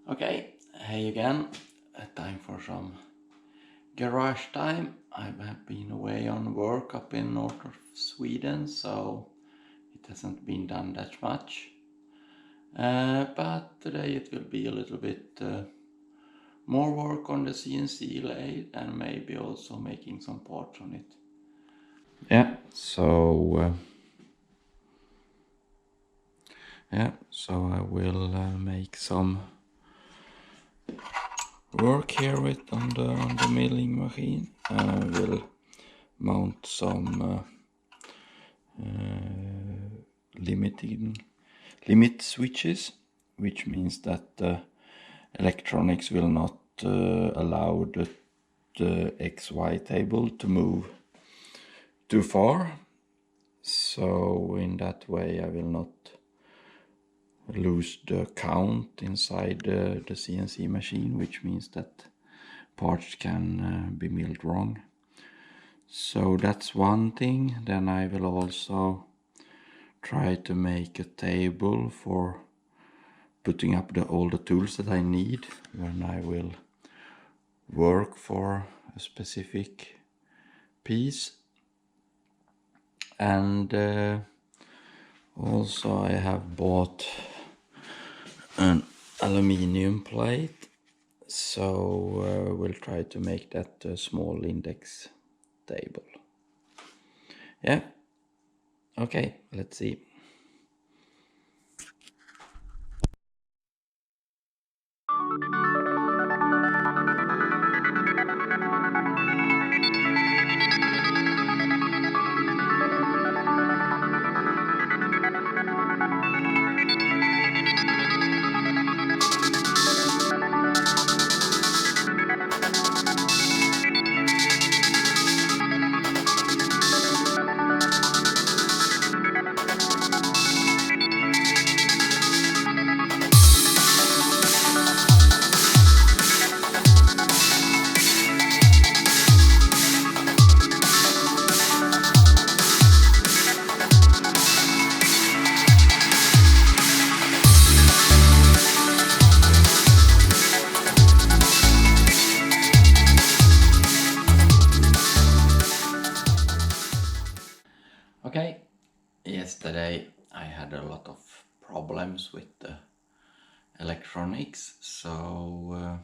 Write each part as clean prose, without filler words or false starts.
Okay, hey again. Time for some garage time. I've been away on work up in north of Sweden, so it hasn't been done that much. But today it will be a little bit more work on the CNC lathe and maybe also making some parts on it. So I will make some work here with on the milling machine. I will mount some limit switches, which means that the electronics will not allow the XY table to move too far. So in that way I will not lose the count inside the CNC machine, which means that parts can be milled wrong. So that's one thing. Then I will also try to make a table for putting up all the tools that I need when I will work for a specific piece. And also I have bought an aluminium plate, so we'll try to make that a small index table. Yeah, okay, let's see. Okay, yesterday I had a lot of problems with the electronics, so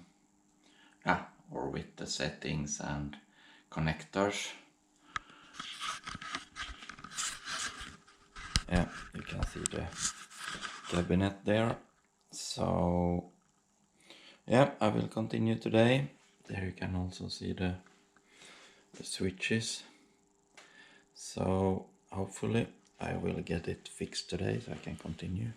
or with the settings and connectors. Yeah, you can see the cabinet there. So yeah, I will continue today. There you can also see the switches. So hopefully I will get it fixed today so I can continue.